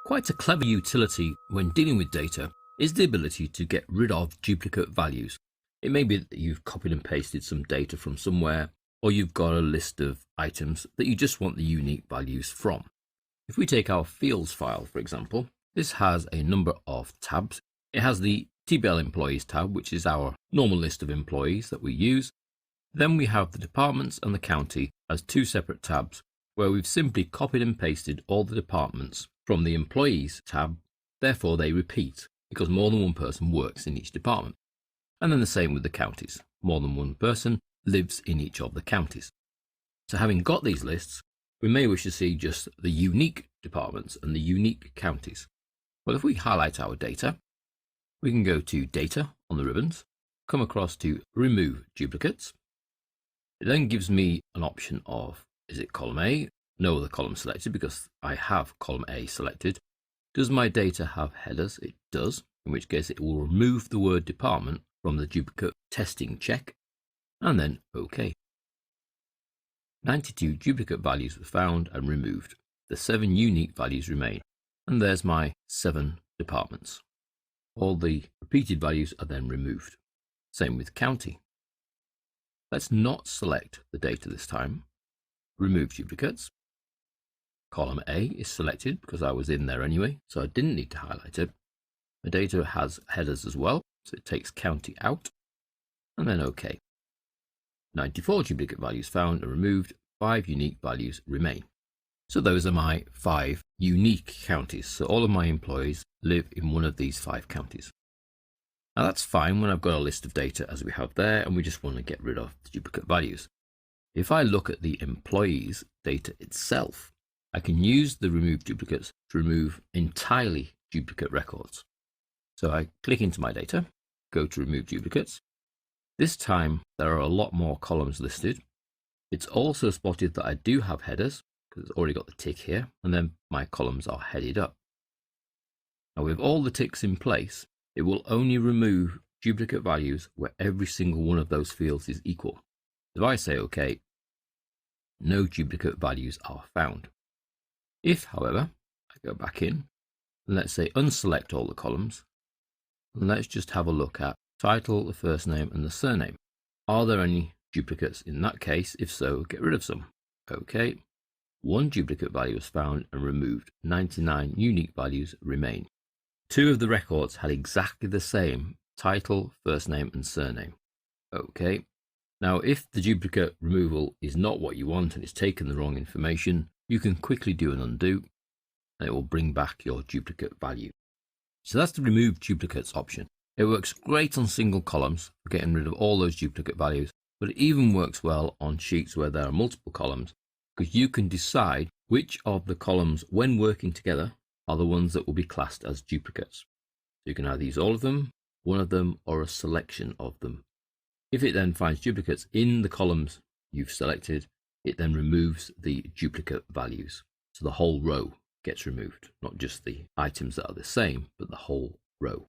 Quite a clever utility when dealing with data is the ability to get rid of duplicate values. It may be that you've copied and pasted some data from somewhere, or you've got a list of items that you just want the unique values from. If we take our fields file, for example, this has a number of tabs. It has the TBL employees tab, which is our normal list of employees that we use. Then we have the departments and the county as two separate tabs, where we've simply copied and pasted all the departments from the employees tab. Therefore they repeat because more than one person works in each department. And then the same with the counties. More than one person lives in each of the counties. So having got these lists, we may wish to see just the unique departments and the unique counties. Well, if we highlight our data, we can go to Data on the ribbons, come across to Remove Duplicates. It then gives me an option of, is it column A? No other column selected because I have column A selected. Does my data have headers? It does, in which case it will remove the word department from the duplicate testing check, and then OK. 92 duplicate values were found and removed. The 7 unique values remain, and there's my 7 departments. All the repeated values are then removed. Same with county. Let's not select the data this time. Remove duplicates. Column A is selected because I was in there anyway, so I didn't need to highlight it. The data has headers as well, so it takes county out, and then OK. 94 duplicate values found and removed, 5 unique values remain. So those are my 5 unique counties. So all of my employees live in one of these 5 counties. Now that's fine when I've got a list of data as we have there, and we just want to get rid of the duplicate values. If I look at the employees data itself, I can use the remove duplicates to remove entirely duplicate records. So I click into my data, go to remove duplicates. This time there are a lot more columns listed. It's also spotted that I do have headers because it's already got the tick here, and then my columns are headed up. Now with all the ticks in place, it will only remove duplicate values where every single one of those fields is equal. If I say OK, no duplicate values are found. If, however, I go back in, and let's say unselect all the columns, and let's just have a look at title, the first name, and the surname. Are there any duplicates in that case? If so, get rid of some. OK. 1 duplicate value was found and removed. 99 unique values remain. 2 of the records had exactly the same title, first name, and surname. OK. Now, if the duplicate removal is not what you want and it's taken the wrong information, you can quickly do an undo, and it will bring back your duplicate value. So that's the remove duplicates option. It works great on single columns for getting rid of all those duplicate values, but it even works well on sheets where there are multiple columns, because you can decide which of the columns, when working together, are the ones that will be classed as duplicates. So you can either use all of them, one of them, or a selection of them. If it then finds duplicates in the columns you've selected, it then removes the duplicate values. So the whole row gets removed, not just the items that are the same, but the whole row.